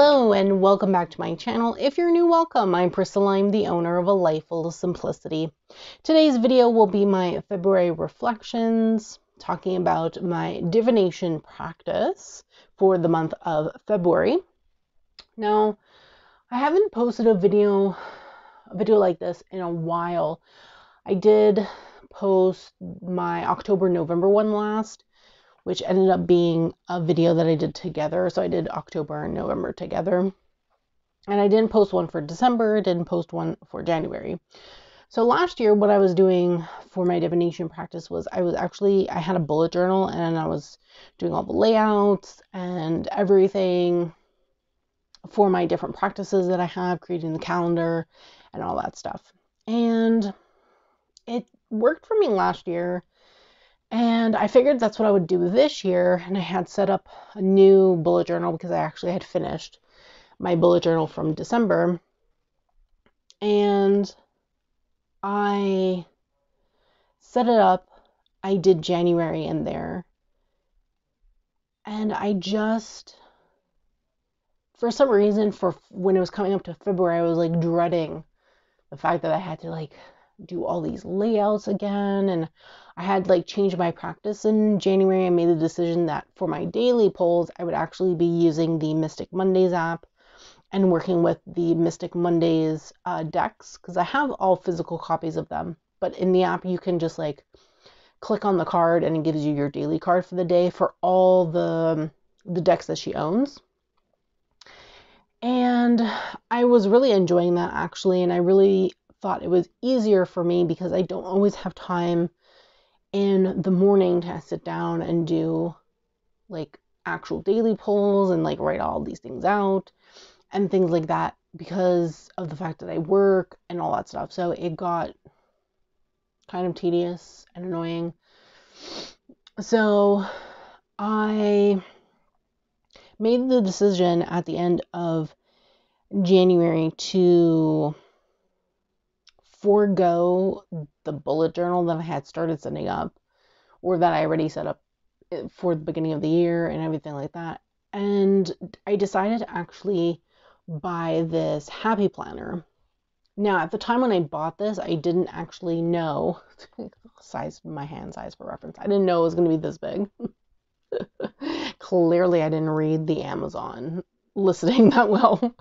Hello and welcome back to my channel. If you're new, welcome. I'm Priscilla. I'm the owner of A Life Full of Simplicity. Today's video will be my February reflections, talking about my divination practice for the month of February. Now, I haven't posted a video like this in a while. I did post my October-November one last, which ended up being a video that I did together. So I did October and November together. And I didn't post one for December, didn't post one for January. So last year, what I was doing for my divination practice was I had a bullet journal and I was doing all the layouts and everything for my different practices that I have, creating the calendar and all that stuff. And it worked for me last year. And I figured that's what I would do this year. And I had set up a new bullet journal because I actually had finished my bullet journal from December. And I set it up. I did January in there. And I just, for some reason, for when it was coming up to February, I was like dreading the fact that I had to like do all these layouts again, and I had like changed my practice in January. I made the decision that for my daily polls I would actually be using the Mystic Mondays app and working with the Mystic Mondays decks, because I have all physical copies of them, but in the app you can just like click on the card and it gives you your daily card for the day for all the decks that she owns. And I was really enjoying that actually, and I really thought it was easier for me because I don't always have time in the morning to sit down and do like actual daily polls and like write all these things out and things like that because of the fact that I work and all that stuff. So it got kind of tedious and annoying. So I made the decision at the end of January to forego the bullet journal that I had started setting up, or that I already set up for the beginning of the year and everything like that. And I decided to actually buy this happy planner. Now, at the time when I bought this, I didn't actually know my hand size for reference. I didn't know it was going to be this big. Clearly, I didn't read the Amazon listing that well.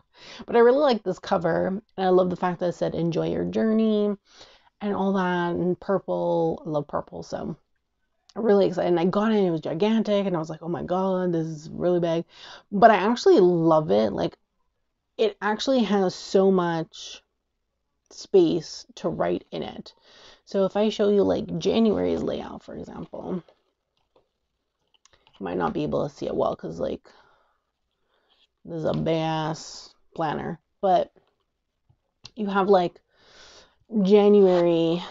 But I really like this cover, and I love the fact that it said enjoy your journey and all that, and purple. I love purple, so I'm really excited. And I got it and it was gigantic, and I was like, oh my god, this is really big. But I actually love it. Like, it actually has so much space to write in it. So if I show you like January's layout, for example, you might not be able to see it well because like this is a big ass planner, but you have like January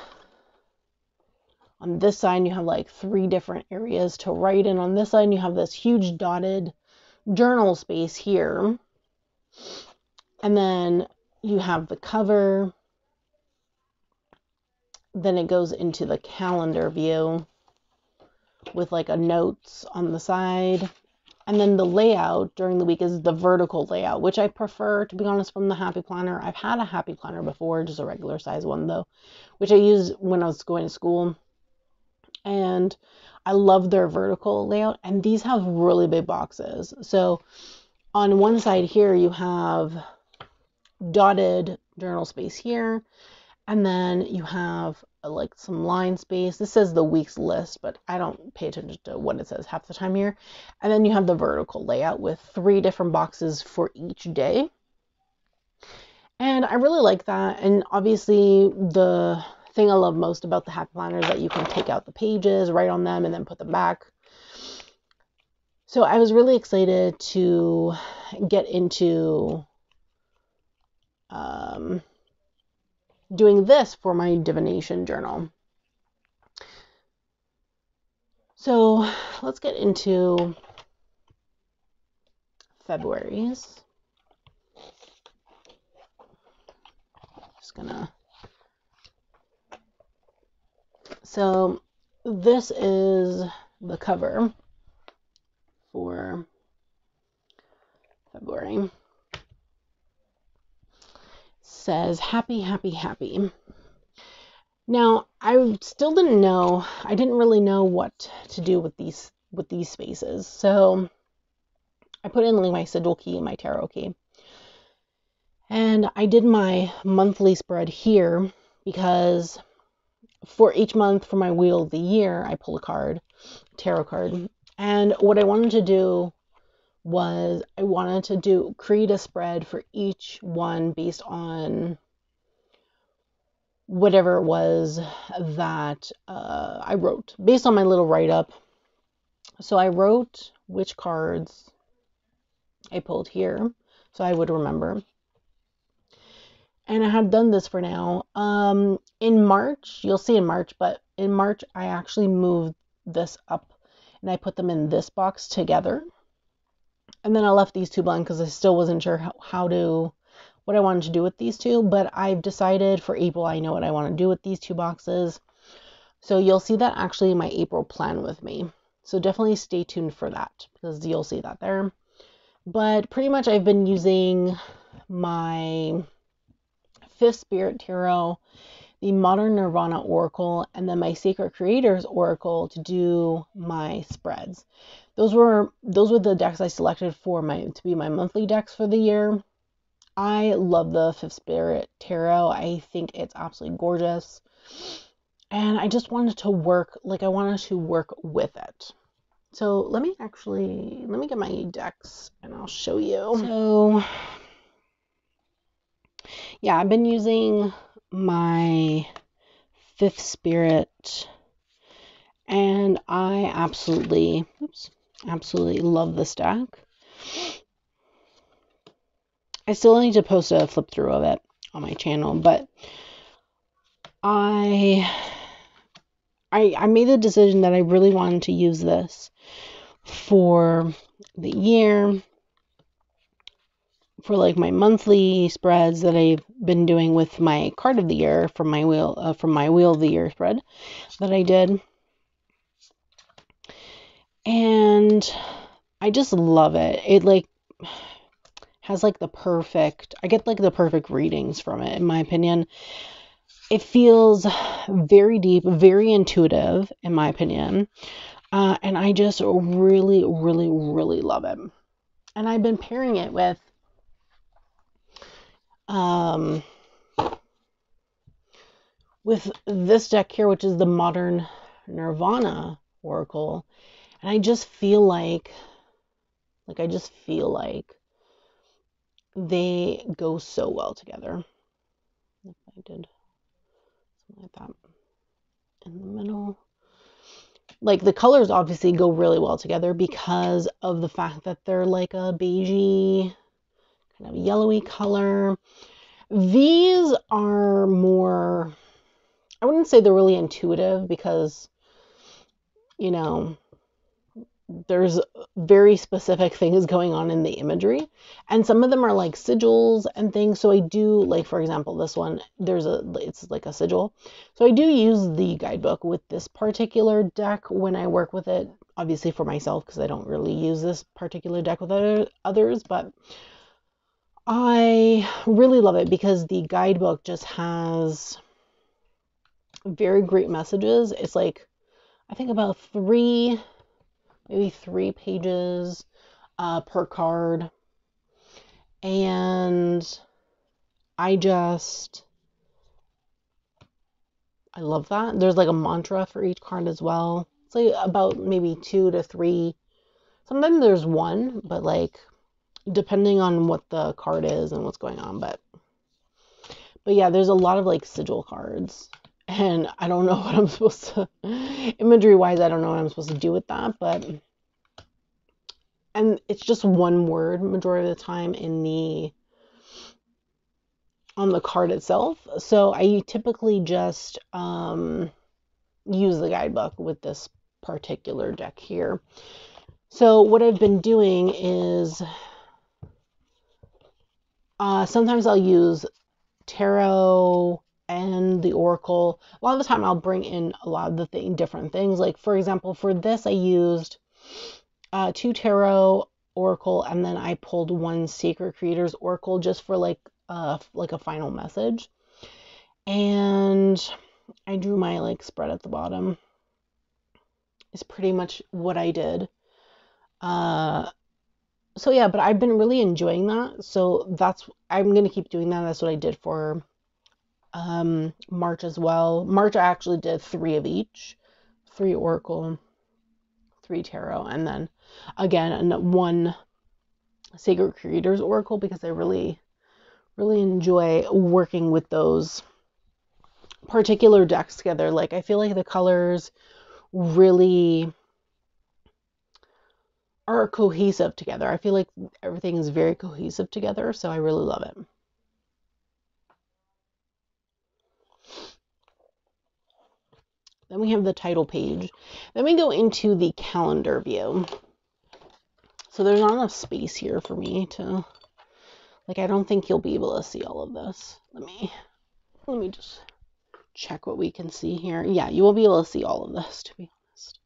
on this side, you have like 3 different areas to write in. On this side, you have this huge dotted journal space here, and then you have the cover. Then it goes into the calendar view with like a notes on the side. And then the layout during the week is the vertical layout, which I prefer, to be honest, from the Happy Planner. I've had a Happy Planner before, just a regular size one though, which I used when I was going to school. And I love their vertical layout. And these have really big boxes. So on one side here, you have dotted journal space here. And then you have like some line space. This says the week's list, but I don't pay attention to what it says half the time here. And then you have the vertical layout with 3 different boxes for each day. And I really like that. And obviously the thing I love most about the Happy Planner is that you can take out the pages, write on them, and then put them back. So I was really excited to get into doing this for my divination journal. So let's get into February's. So this is the cover for February. says, happy, happy, happy. Now, I still didn't know, I didn't really know what to do with these spaces. So I put in like my sigil key and my tarot key. And I did my monthly spread here because for each month for my wheel of the year, I pull a card, tarot card. And what I wanted to do was I wanted to create a spread for each one based on whatever it was that I wrote, based on my little write-up. So I wrote which cards I pulled here so I would remember. And I had done this for now. In March, you'll see in March, but in March I actually moved this up and I put them in this box together. And then I left these two blank because I still wasn't sure what I wanted to do with these two, but I've decided for April, I know what I want to do with these two boxes. So you'll see that actually in my April plan with me. So definitely stay tuned for that because you'll see that there. But pretty much I've been using my Fifth Spirit Tarot, the Modern Nirvana Oracle, and then my Sacred Creators Oracle to do my spreads. Those were the decks I selected to be my monthly decks for the year. I love the Fifth Spirit Tarot. I think it's absolutely gorgeous. And I just wanted to work with it. So let me get my decks and I'll show you. So yeah, I've been using my Fifth Spirit and I absolutely love this deck. I still need to post a flip through of it on my channel, but I made the decision that I really wanted to use this for the year, for like my monthly spreads that I've been doing with my card of the year from my wheel of the year spread that I did. And I just love it. It like has like I get like the perfect readings from it, in my opinion. It feels very deep, very intuitive, in my opinion. And I just really, really, really love it. And I've been pairing it with this deck here, which is the Modern Nirvana Oracle. And I just feel like they go so well together. If I did something like that in the middle. Like the colors obviously go really well together because of the fact that they're like a beigey, kind of yellowy color. These are more, I wouldn't say they're really intuitive because, you know, there's very specific things going on in the imagery, and some of them are like sigils and things. So I do, like, for example, this one, it's like a sigil. So I do use the guidebook with this particular deck when I work with it, obviously for myself, because I don't really use this particular deck with others, but I really love it because the guidebook just has very great messages. It's like, I think about maybe three pages per card. And I love that. There's like a mantra for each card as well. It's like about maybe 2 to 3. Sometimes there's one, but like depending on what the card is and what's going on. But yeah, there's a lot of like sigil cards. And I don't know what I'm supposed to, imagery wise, I don't know what I'm supposed to do with that, and it's just one word majority of the time on the card itself. So I typically just use the guidebook with this particular deck here. So what I've been doing is sometimes I'll use tarot and the oracle. A lot of the time I'll bring in a lot of the different things. Like for example, for this I used 2 tarot oracle, and then I pulled 1 Sacred Creators Oracle just for like like a final message. And I drew my like spread at the bottom. Is pretty much what I did. So yeah, but I've been really enjoying that. So I'm gonna keep doing that. That's what I did for March as well. March I actually did 3 of each, 3 Oracle, 3 Tarot, and then again 1 Sacred Creators Oracle, because I really enjoy working with those particular decks together. Like I feel like the colors really are cohesive together. I feel like everything is very cohesive together, so I really love it. Then we have the title page. Then we go into the calendar view. So there's not enough space here for me to, like, I don't think you'll be able to see all of this. Let me just check what we can see here. Yeah, you won't be able to see all of this, to be honest.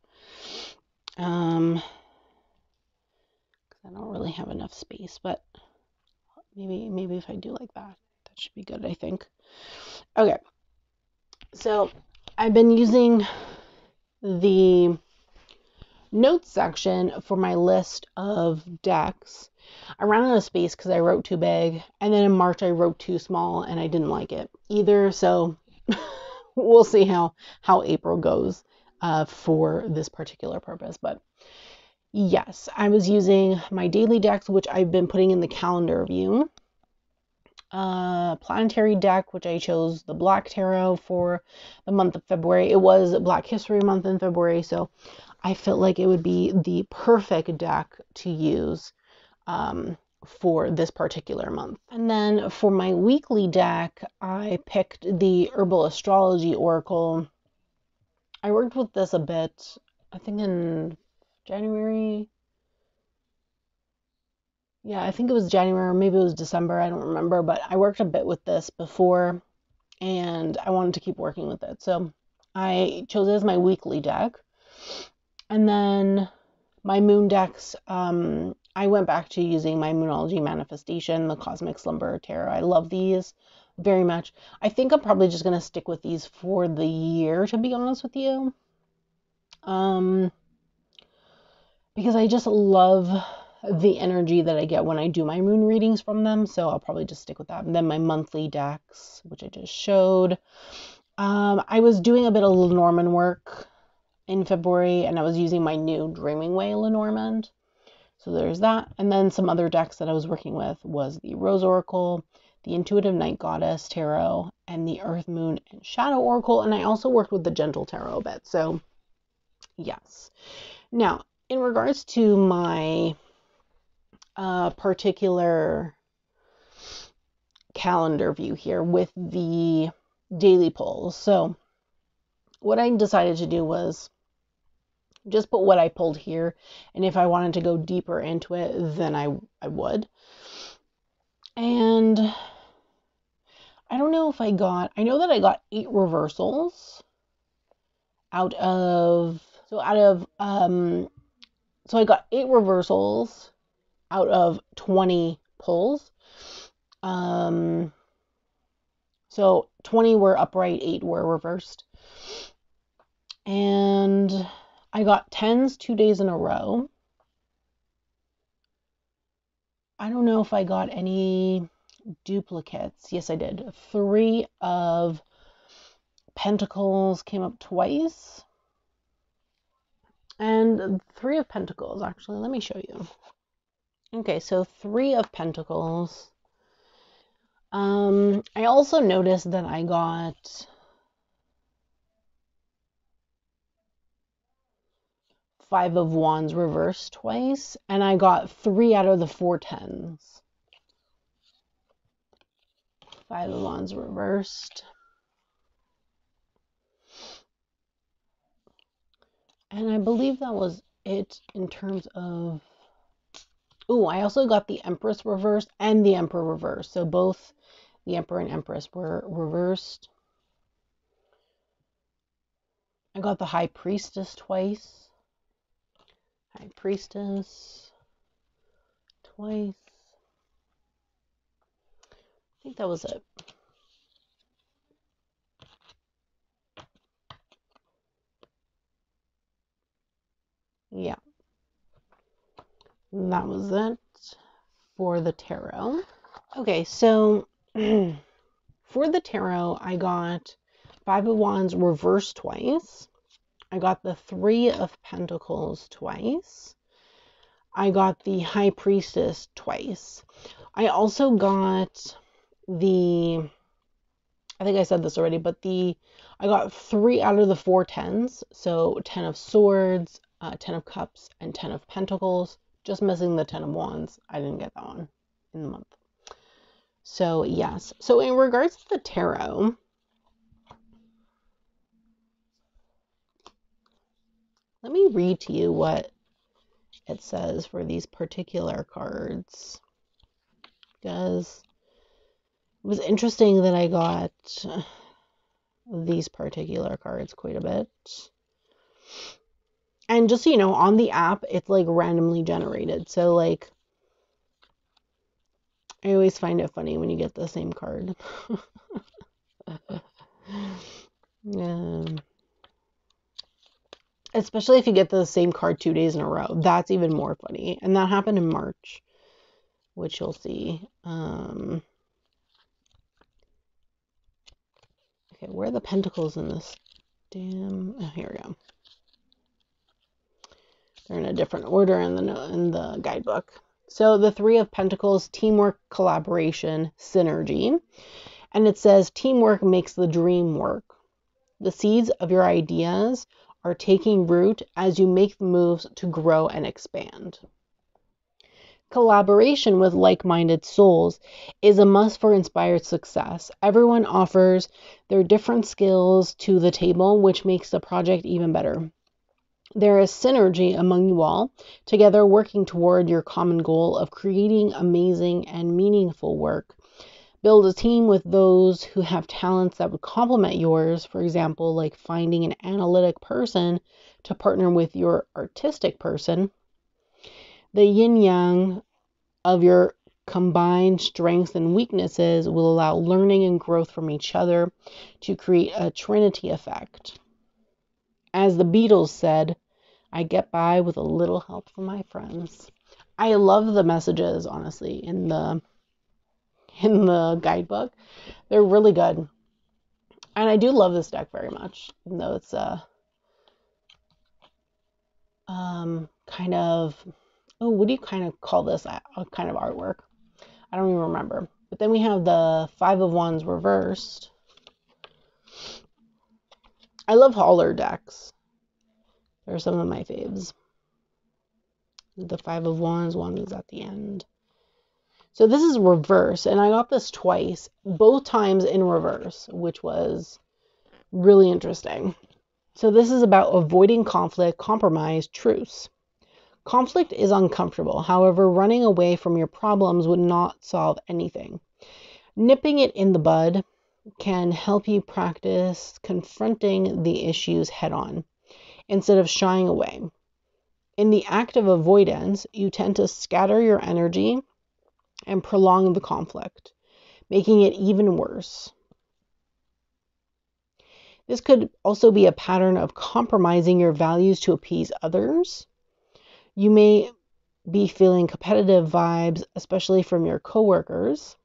I don't really have enough space, but maybe if I do like that should be good, I think. Okay. So I've been using the notes section for my list of decks. I ran out of space because I wrote too big, and then in March I wrote too small and I didn't like it either, so we'll see how April goes for this particular purpose. But yes, I was using my daily decks, which I've been putting in the calendar view. Planetary deck, which I chose the Black Tarot for the month of February. It was Black History Month in February, so I felt like it would be the perfect deck to use for this particular month. And then for my weekly deck, I picked the Herbal Astrology Oracle. I worked with this a bit, I think in January. Yeah, I think it was January, or maybe it was December, I don't remember, but I worked a bit with this before, and I wanted to keep working with it. So I chose it as my weekly deck. And then my moon decks, I went back to using my Moonology Manifestation, the Cosmic Slumber Tarot. I love these very much. I think I'm probably just going to stick with these for the year, to be honest with you. Because I just love the energy that I get when I do my moon readings from them, so I'll probably just stick with that. And then my monthly decks, which I just showed. I was doing a bit of Lenormand work in February, and I was using my new Dreaming Way Lenormand. So there's that. And then some other decks that I was working with was the Rose Oracle, the Intuitive Night Goddess Tarot, and the Earth, Moon, and Shadow Oracle. And I also worked with the Gentle Tarot a bit. So yes. Now, in regards to my particular calendar view here with the daily polls. So what I decided to do was just put what I pulled here, and if I wanted to go deeper into it, then I would. And I don't know if I know that I got 8 reversals so I got 8 reversals out of 20 pulls. So 20 were upright, 8 were reversed. And I got 10s 2 days in a row. I don't know if I got any duplicates. Yes, I did. 3 of Pentacles came up twice. And 3 of Pentacles, actually. Let me show you. Okay, so 3 of Pentacles. I also noticed that I got 5 of Wands reversed twice, and I got 3 out of the 4 10s. 5 of Wands reversed. And I believe that was it in terms of... Oh, I also got the Empress reversed and the Emperor reversed. So both the Emperor and Empress were reversed. I got the High Priestess twice. High Priestess twice. think that was it. Yeah, that was it for the tarot. Okay, so for the tarot, I got Five of Wands reversed twice. I got the Three of Pentacles twice. I got the High Priestess twice. I also got the, I think I said this already, but I got 3 out of the 4 tens. So 10 of Swords, 10 of Cups, and 10 of Pentacles. Just missing the 10 of Wands. I didn't get that one in the month. So yes. So in regards to the tarot, let me read to you what it says for these particular cards, because it was interesting that I got these particular cards quite a bit. And just so you know, on the app, it's like randomly generated. So like, I always find it funny when you get the same card. Especially if you get the same card 2 days in a row. That's even more funny. And that happened in March, which you'll see. Okay, where are the pentacles in this? Damn. Oh, here we go. They're in a different order in the guidebook. So the Three of Pentacles, teamwork, collaboration, synergy. And it says teamwork makes the dream work. The seeds of your ideas are taking root as you make the moves to grow and expand. Collaboration with like-minded souls is a must for inspired success. Everyone offers their different skills to the table, which makes the project even better. There is synergy among you all, together working toward your common goal of creating amazing and meaningful work. Build a team with those who have talents that would complement yours, for example, like finding an analytic person to partner with your artistic person. The yin-yang of your combined strengths and weaknesses will allow learning and growth from each other to create a trinity effect. As the Beatles said, I get by with a little help from my friends. I love the messages, honestly, in the guidebook. They're really good. And I do love this deck very much, even though it's kind of, oh, what do you kind of call this? A kind of artwork. I don't even remember. But then we have the Five of Wands reversed. I love hauler decks. They're some of my faves. The Five of Wands, one is at the end. So this is reverse, and I got this twice, both times in reverse, which was really interesting. So this is about avoiding conflict, compromise, truce. Conflict is uncomfortable. However, running away from your problems would not solve anything. Nipping it in the bud can help you practice confronting the issues head on instead of shying away. In the act of avoidance, you tend to scatter your energy and prolong the conflict, making it even worse. This could also be a pattern of compromising your values to appease others. You may be feeling competitive vibes, especially from your coworkers.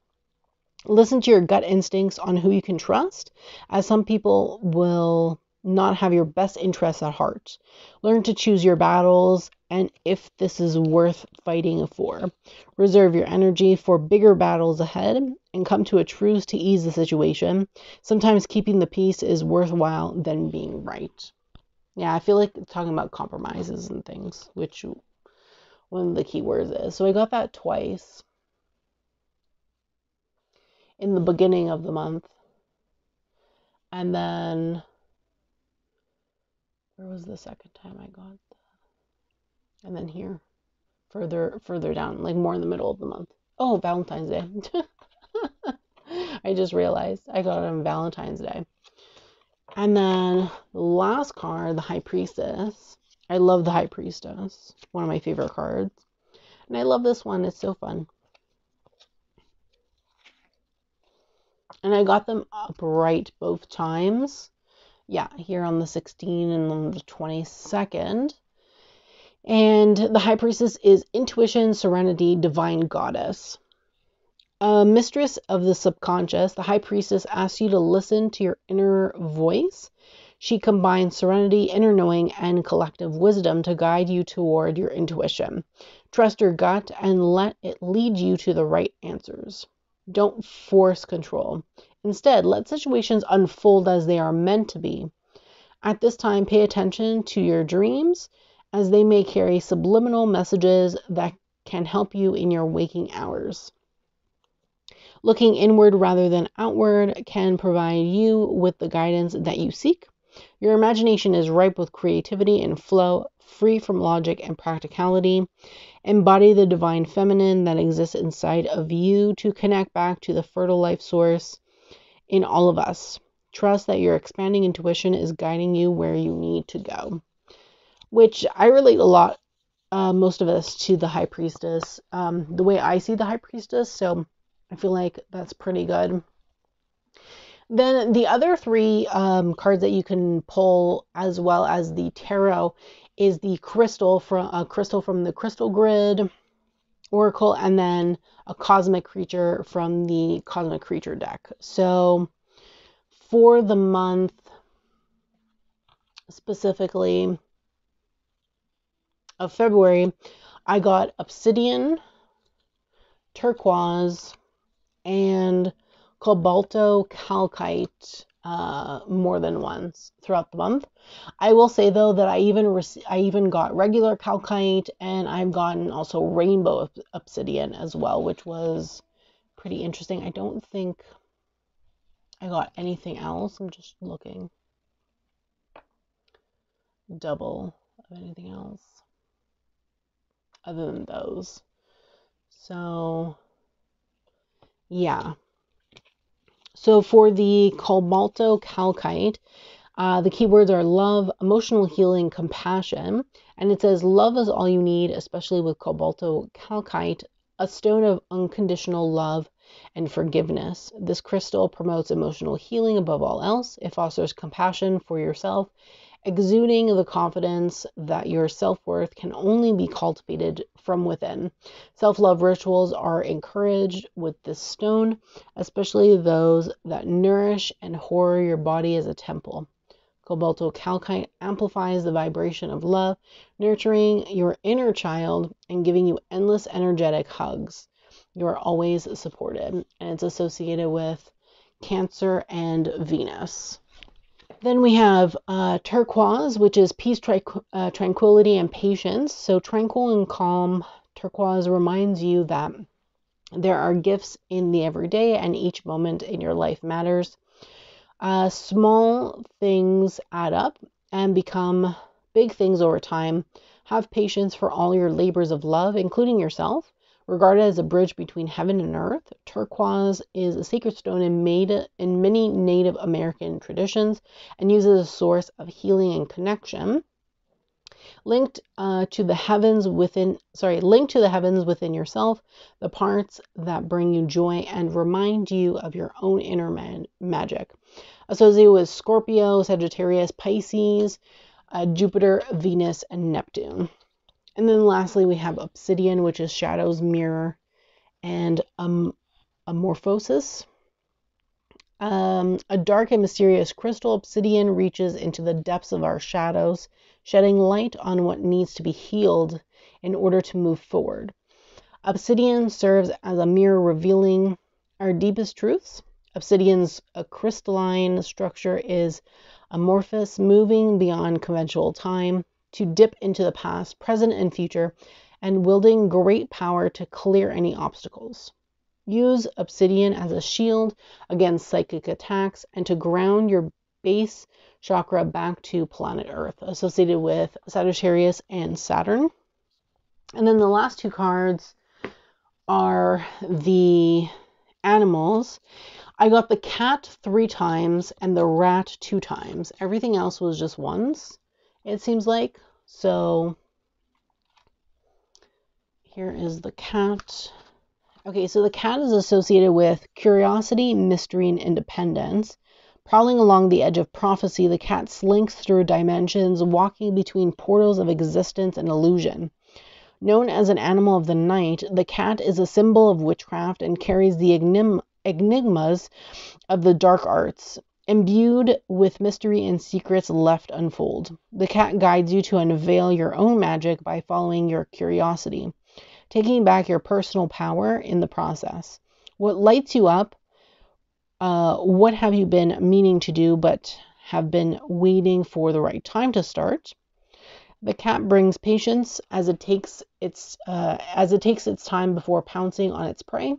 Listen to your gut instincts on who you can trust, as some people will not have your best interests at heart. Learn to choose your battles and if this is worth fighting for. Reserve your energy for bigger battles ahead and come to a truce to ease the situation. Sometimes keeping the peace is worthwhile than being right. Yeah, I feel like talking about compromises and things, which one of the key words is. So I got that twice in the beginning of the month. And then, where was the second time I got that? And then here, further down, like more in the middle of the month. Oh, Valentine's Day. I just realized I got it on Valentine's Day. And then the last card, the High Priestess. I love the High Priestess. One of my favorite cards. And I love this one. It's so fun. And I got them upright both times. Yeah, here on the 16th and on the 22nd. And the High Priestess is intuition, serenity, divine goddess. A mistress of the subconscious, the High Priestess asks you to listen to your inner voice. She combines serenity, inner knowing, and collective wisdom to guide you toward your intuition. Trust your gut and let it lead you to the right answers. Don't force control. Instead, let situations unfold as they are meant to be. At this time, pay attention to your dreams, as they may carry subliminal messages that can help you in your waking hours. Looking inward rather than outward can provide you with the guidance that you seek. Your imagination is ripe with creativity and flow, free from logic and practicality. Embody the divine feminine that exists inside of you to connect back to the fertile life source in all of us. Trust that your expanding intuition is guiding you where you need to go. Which I relate a lot, most of us, to the High Priestess, the way I see the High Priestess, so I feel like that's pretty good. Then the other three cards that you can pull, as well as the tarot, is the crystal from the Crystal Grid Oracle, and then a cosmic creature from the Cosmic Creature deck. So for the month specifically of February, I got Obsidian, Turquoise, and Cobalto-Calcite more than once throughout the month. I will say though that I even got regular calcite, and I've gotten also rainbow obsidian as well, which was pretty interesting. I don't think I got anything else. I'm just looking. Double of anything else other than those. So yeah. So for the Cobalto-Calcite, the keywords are love, emotional healing, compassion. And it says, love is all you need, especially with Cobalto-Calcite, a stone of unconditional love and forgiveness. This crystal promotes emotional healing above all else. It fosters compassion for yourself, exuding the confidence that your self-worth can only be cultivated from within. Self-love rituals are encouraged with this stone, especially those that nourish and horror your body as a temple. Cobalto-Calcite amplifies the vibration of love, nurturing your inner child and giving you endless energetic hugs. You are always supported, and it's associated with Cancer and Venus. Then we have Turquoise, which is peace, tranquility, and patience. So tranquil and calm turquoise reminds you that there are gifts in the everyday, and each moment in your life matters. Small things add up and become big things over time. Have patience for all your labors of love, including yourself. Regarded as a bridge between heaven and earth, turquoise is a sacred stone made in many Native American traditions and used as a source of healing and connection. Linked to the heavens within yourself, the parts that bring you joy and remind you of your own inner magic. Associated with Scorpio, Sagittarius, Pisces, Jupiter, Venus, and Neptune. And then lastly, we have Obsidian, which is shadows, mirror, and amorphosis. A dark and mysterious crystal, obsidian reaches into the depths of our shadows, shedding light on what needs to be healed in order to move forward. Obsidian serves as a mirror revealing our deepest truths. Obsidian's crystalline structure is amorphous, moving beyond conventional time to dip into the past, present, and future, and wielding great power to clear any obstacles. Use obsidian as a shield against psychic attacks and to ground your base chakra back to planet Earth, associated with Sagittarius and Saturn. And then the last two cards are the animals. I got the cat 3 times and the rat 2 times. Everything else was just once, it seems like. So here is the cat. Okay, so the cat is associated with curiosity, mystery, and independence. Prowling along the edge of prophecy, the cat slinks through dimensions, walking between portals of existence and illusion. Known as an animal of the night, the cat is a symbol of witchcraft and carries the enigmas of the dark arts, imbued with mystery and secrets left unfold. The cat guides you to unveil your own magic by following your curiosity, taking back your personal power in the process. What lights you up? What have you been meaning to do but have been waiting for the right time to start? The cat brings patience as it takes its time before pouncing on its prey,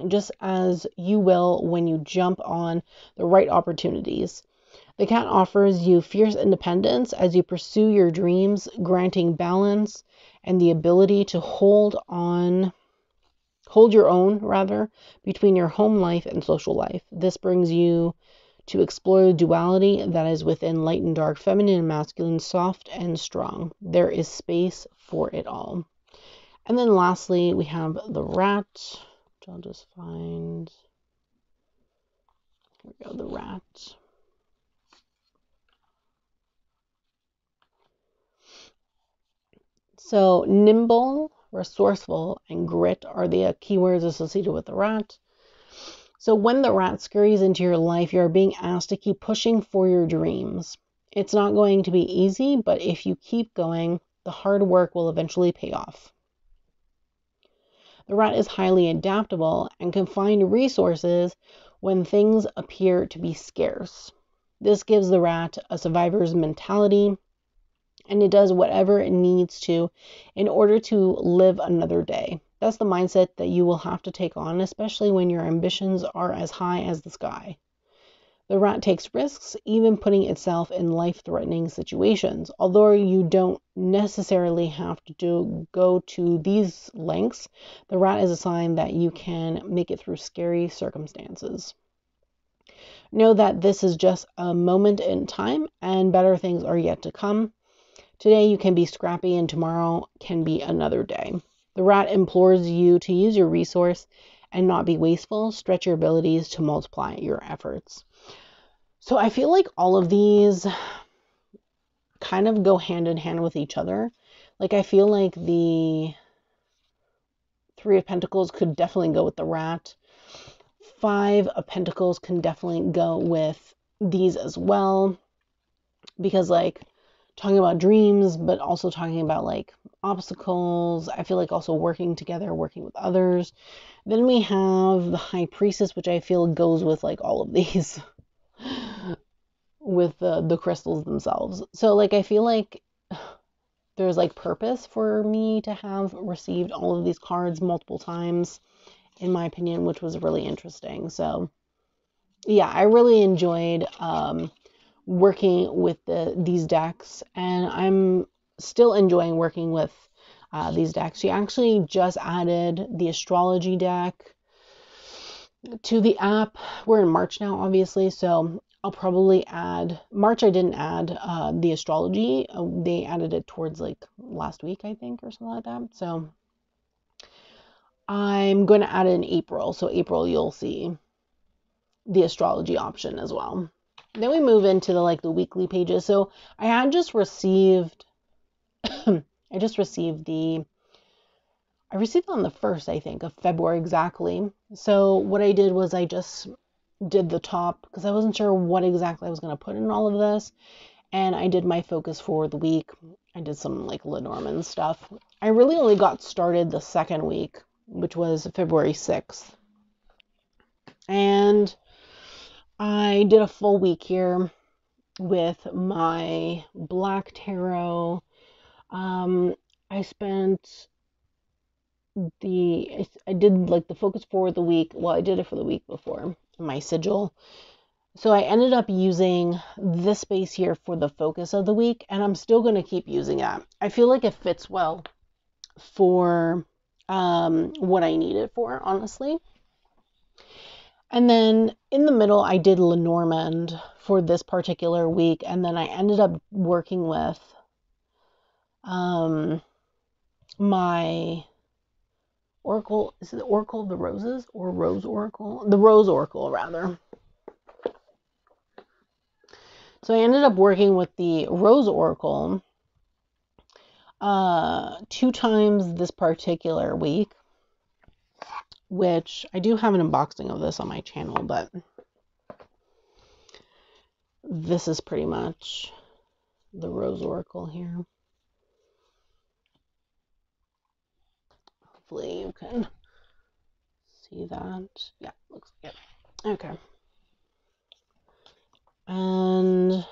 just as you will when you jump on the right opportunities. The cat offers you fierce independence as you pursue your dreams, granting balance and the ability to hold your own rather, between your home life and social life. This brings you to explore the duality that is within light and dark, feminine and masculine, soft and strong. There is space for it all. And then lastly, we have the rat, which I'll just find. Here we go, the rat. So nimble, resourceful, and grit are the keywords associated with the rat. So when the rat scurries into your life, you're being asked to keep pushing for your dreams. It's not going to be easy, but if you keep going, the hard work will eventually pay off. The rat is highly adaptable and can find resources when things appear to be scarce. This gives the rat a survivor's mentality, and it does whatever it needs to in order to live another day. That's the mindset that you will have to take on, especially when your ambitions are as high as the sky. The rat takes risks, even putting itself in life-threatening situations. Although you don't necessarily have to go to these lengths, the rat is a sign that you can make it through scary circumstances. Know that this is just a moment in time, and better things are yet to come. Today you can be scrappy, and tomorrow can be another day. The rat implores you to use your resource and not be wasteful. Stretch your abilities to multiply your efforts. So I feel like all of these kind of go hand in hand with each other. Like I feel like the Three of Pentacles could definitely go with the rat. Five of Pentacles can definitely go with these as well. Because like talking about dreams, but also talking about like obstacles. I feel like also working together, working with others. Then we have the High Priestess, which I feel goes with like all of these with the crystals themselves. So like I feel like there's like purpose for me to have received all of these cards multiple times, in my opinion, which was really interesting. So yeah, I really enjoyed working with these decks, and I'm still enjoying working with these decks. She actually just added the astrology deck to the app. We're in March now, obviously, so I'll probably add March. I didn't add the astrology. They added it towards like last week, I think, or something like that. So I'm going to add it in April. So April, you'll see the astrology option as well. Then we move into the weekly pages. So I had just received I received it on the 1st, I think, of February exactly. So what I did was I just did the top because I wasn't sure what exactly I was going to put in all of this. And I did my focus for the week. I did some like Lenormand stuff. I really only got started the second week, which was February 6th. And I did a full week here with my Black Tarot. I spent I did like the focus for the week. Well, I did it for the week before, my sigil. So I ended up using this space here for the focus of the week, and I'm still going to keep using that. I feel like it fits well for what I need it for, honestly. And then in the middle, I did Lenormand for this particular week, and then I ended up working with my Oracle, is it the Oracle of the Roses or Rose Oracle? The Rose Oracle, rather. So I ended up working with the Rose Oracle 2 times this particular week, which I do have an unboxing of this on my channel, but this is pretty much the Rose Oracle here. Hopefully you can see that. Yeah, looks good. Okay. And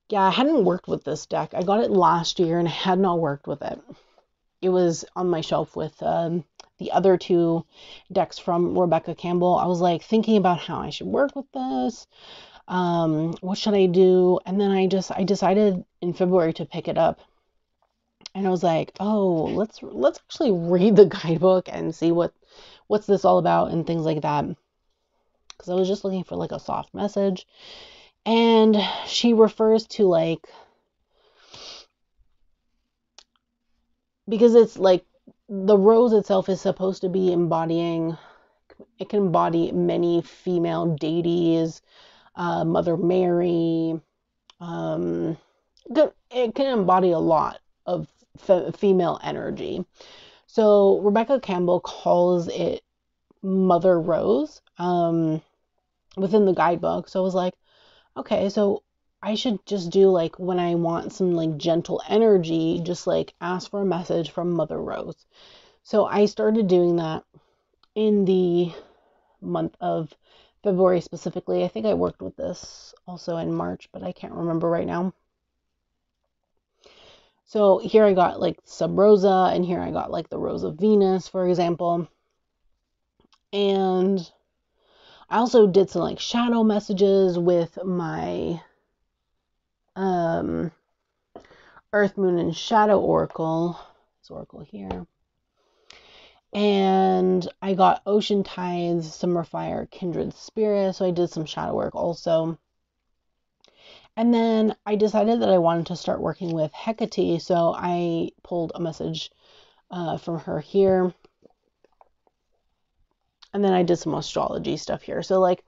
yeah, I hadn't worked with this deck. I got it last year and I had not worked with it. It was on my shelf with the other 2 decks from Rebecca Campbell. I was like thinking about how I should work with this. What should I do? And then I decided in February to pick it up. And I was like, oh, let's actually read the guidebook and see what's this all about and things like that. Because I was just looking for like a soft message. And she refers to like, because it's like the rose itself is supposed to be embodying, it can embody many female deities, Mother Mary. It can embody a lot of female energy. So Rebecca Campbell calls it Mother Rose within the guidebook. So I was like, okay, so I should just do like when I want some like gentle energy, just like ask for a message from Mother Rose. So I started doing that in the month of February specifically. I think I worked with this also in March, but I can't remember right now. So here I got like Sub Rosa, and here I got like the Rose of Venus, for example. And I also did some like shadow messages with my Earth, Moon, and Shadow Oracle. This oracle here. And I got Ocean Tides, Summer Fire, Kindred Spirit. So I did some shadow work also. And then I decided that I wanted to start working with Hecate. So I pulled a message from her here. And then I did some astrology stuff here. So like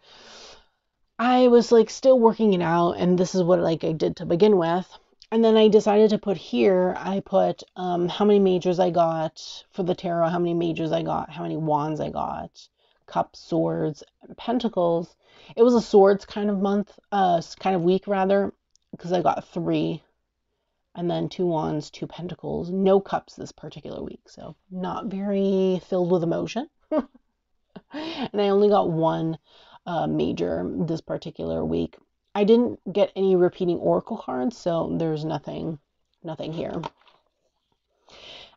I was like still working it out, and this is what like I did to begin with. And then I decided to put here, I put how many majors I got for the tarot, how many majors I got, how many wands I got, cups, swords, and pentacles. It was a swords kind of month, kind of week rather, because I got 3, and then 2 wands, 2 pentacles, no cups this particular week. So not very filled with emotion. And I only got 1 major this particular week. I didn't get any repeating oracle cards, so there's nothing here.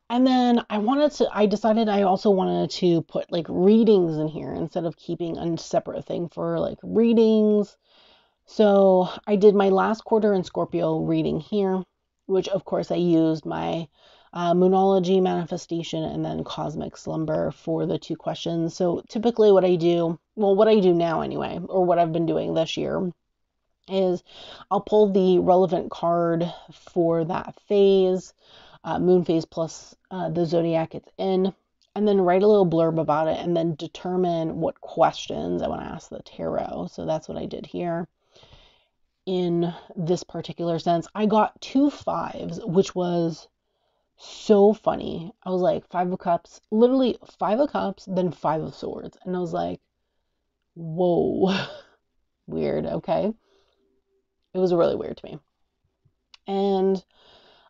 And then I decided I also wanted to put like readings in here instead of keeping a separate thing for like readings. So I did my last quarter in Scorpio reading here, which of course I used my Moonology, Manifestation, and then Cosmic Slumber for the 2 questions. So typically what I do now anyway, or what I've been doing this year, is I'll pull the relevant card for that phase, moon phase plus the zodiac it's in, and then write a little blurb about it, and then determine what questions I want to ask the tarot. So that's what I did here. In this particular sense, I got 2 5s, which was so funny. I was like 5 of Cups, literally 5 of Cups, then 5 of Swords, and I was like, whoa, weird. Okay. It was really weird to me. And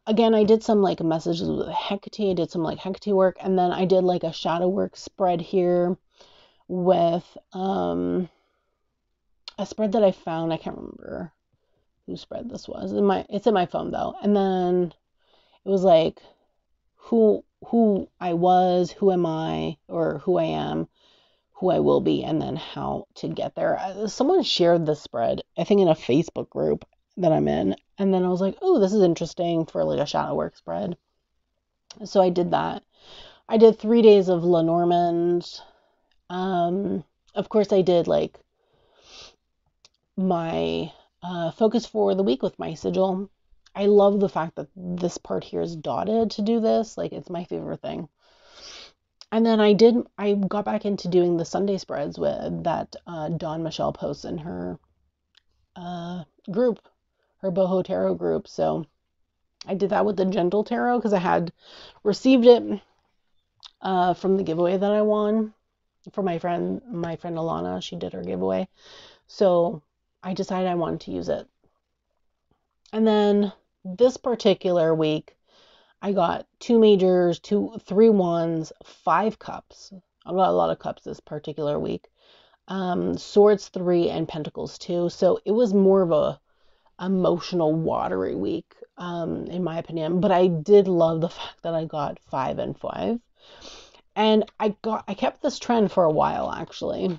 again, I did some like messages with Hecate. I did some like Hecate work, and then I did like a shadow work spread here with a spread that I found. I can't remember who spread this was. It's in my phone though. And then it was like who I was, who am I, or who I am, who I will be, and then how to get there. Someone shared this spread, I think in a Facebook group that I'm in, and then I was like, oh, this is interesting for like a shadow work spread. So I did that. I did 3 days of Lenormand. Of course I did like my focus for the week with my sigil. I love the fact that this part here is dotted to do this. Like, it's my favorite thing. And then I got back into doing the Sunday spreads with that Dawn Michelle posts in her group, her Boho Tarot group. So I did that with the Gentle Tarot because I had received it from the giveaway that I won for my friend Alana. She did her giveaway. So I decided I wanted to use it. And then this particular week, I got 2 majors, 3 wands, 5 cups. I got a lot of cups this particular week. Swords 3 and Pentacles 2. So it was more of a emotional, watery week, in my opinion. But I did love the fact that I got 5 and 5. And I kept this trend for a while, actually.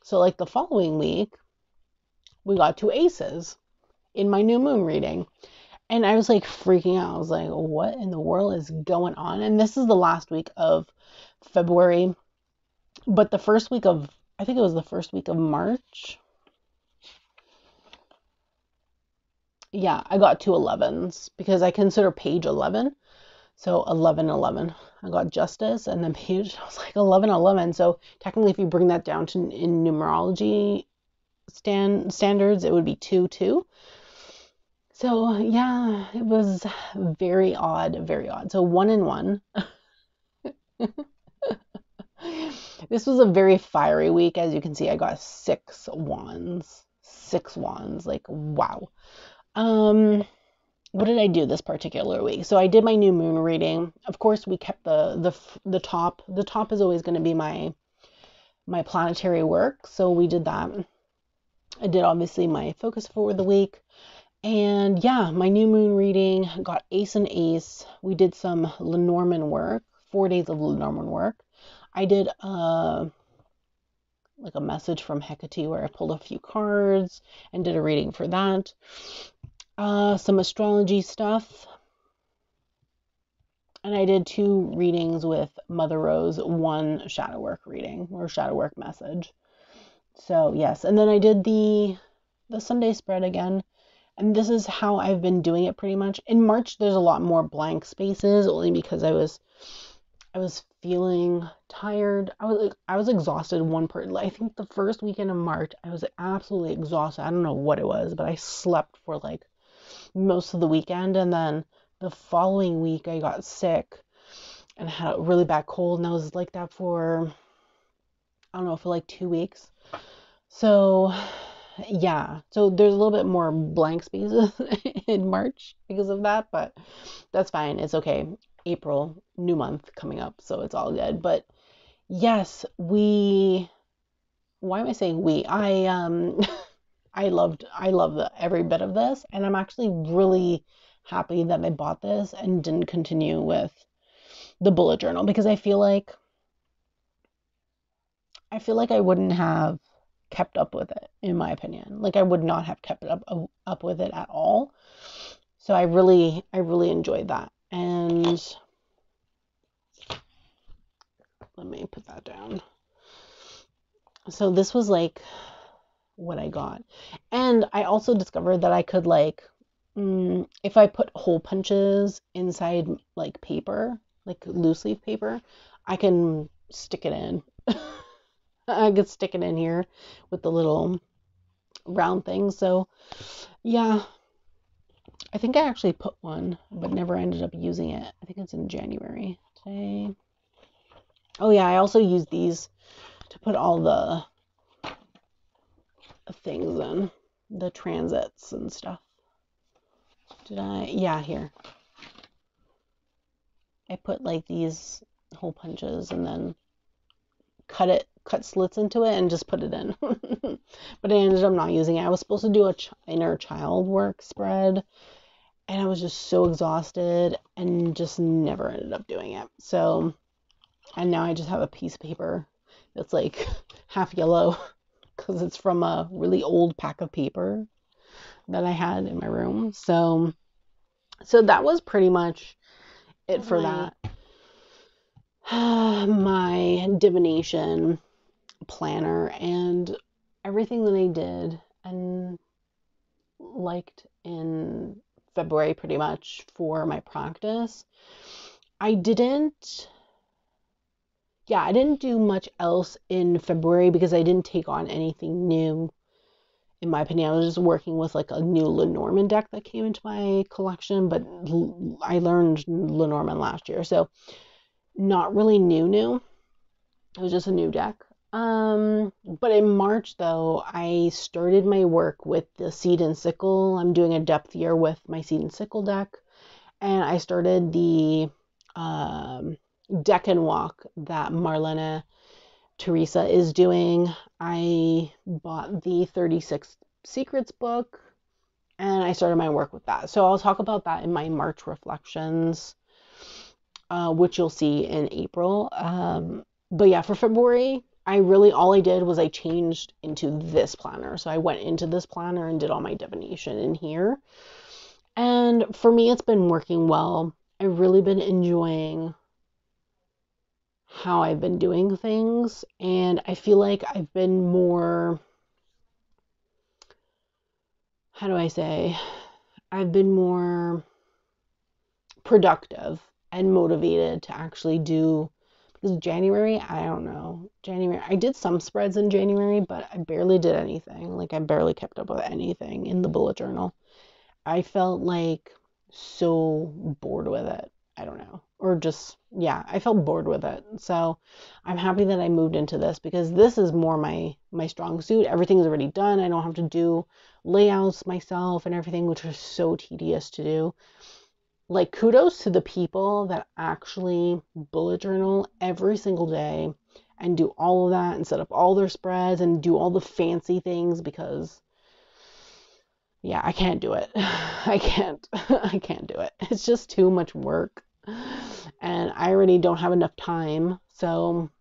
So like the following week, we got 2 aces in my new moon reading. And I was like freaking out. I was like, what in the world is going on? And this is the last week of February. But the first week of, I think it was the first week of March. Yeah, I got 2 11s because I consider page 11. So 11, 11. I got justice and then page, I was like 11, 11. So technically if you bring that down to in numerology standards, it would be 2, 2. So yeah, it was very odd, very odd. So 1 and 1. This was a very fiery week. As you can see, I got 6 wands. 6 wands. Like, wow. What did I do this particular week? So I did my new moon reading. Of course, we kept the top. The top is always going to be my planetary work. So we did that. I did obviously my focus for the week. And yeah, my new moon reading got ace and ace. We did some Lenormand work, 4 days of Lenormand work. I did like a message from Hecate where I pulled a few cards and did a reading for that. Some astrology stuff. And I did 2 readings with Mother Rose, 1 shadow work reading or shadow work message. So yes, and then I did the Sunday spread again. And this is how I've been doing it pretty much. In March, there's a lot more blank spaces, only because I was feeling tired. I was exhausted I think the first weekend of March, I was absolutely exhausted. I don't know what it was, but I slept for like most of the weekend. And then the following week, I got sick and had a really bad cold. And I was like that for, I don't know, for like 2 weeks. So yeah, so there's a little bit more blank spaces in March because of that, but that's fine. It's okay. April, new month coming up, so it's all good. But yes, why am I saying we? I love every bit of this, and I'm actually really happy that I bought this and didn't continue with the bullet journal because I feel like I wouldn't have kept up with it, in my opinion. Like I would not have kept up with it at all. So I really enjoyed that. And let me put that down. So this was like what I got. And I also discovered that I could like if I put hole punches inside like paper, like loose leaf paper, I can stick it in. I could stick it in here with the little round thing. So yeah, I think I actually put one, but never ended up using it. I think it's in January today. Oh yeah, I also use these to put all the things in, the transits and stuff. Did I? Yeah, here. I put like these hole punches and then cut slits into it and just put it in. But I ended up not using it. I was supposed to do a inner child work spread, and I was just so exhausted and just never ended up doing it. So, and now I just have a piece of paper that's like half yellow because it's from a really old pack of paper that I had in my room. So that was pretty much it for that. My divination planner and everything that I did and liked in February pretty much for my practice. I didn't yeah, I didn't do much else in February because I didn't take on anything new. In my opinion, I was just working with like a new Lenormand deck that came into my collection, but I learned Lenormand last year, so not really new. It was just a new deck. But in March though, I started my work with the Seed and Sickle. I'm doing a depth year with my Seed and Sickle deck, and I started the deck and walk that Marlena Teresa is doing. I bought the 36 Secrets book and I started my work with that. So I'll talk about that in my March reflections, which you'll see in April. But yeah, for February, all I did was I changed into this planner. So I went into this planner and did all my divination in here. And for me, it's been working well. I've really been enjoying how I've been doing things, and I feel like I've been more, how do I say, I've been more productive and motivated to actually do, because January, I don't know, January, I did some spreads in January, but I barely did anything. Like I barely kept up with anything in the bullet journal. I felt like so bored with it. I don't know. Or just, yeah, I felt bored with it. So I'm happy that I moved into this because this is more my strong suit. Everything's already done. I don't have to do layouts myself and everything, which is so tedious to do. Like, kudos to the people that actually bullet journal every single day and do all of that and set up all their spreads and do all the fancy things, because yeah, I can't do it. I can't do it. It's just too much work. And I already don't have enough time. So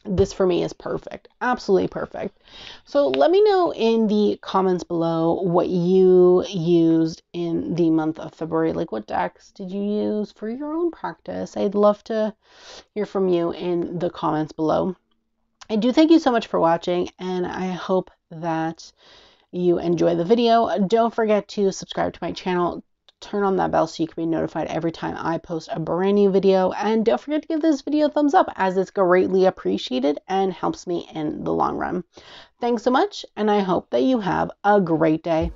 this for me is perfect. Absolutely perfect. So let me know in the comments below what you used in the month of February. Like, what decks did you use for your own practice? I'd love to hear from you in the comments below. I do thank you so much for watching, and I hope that you enjoy the video. Don't forget to subscribe to my channel, turn on that bell so you can be notified every time I post a brand new video, and don't forget to give this video a thumbs up, as it's greatly appreciated and helps me in the long run. Thanks so much, and I hope that you have a great day.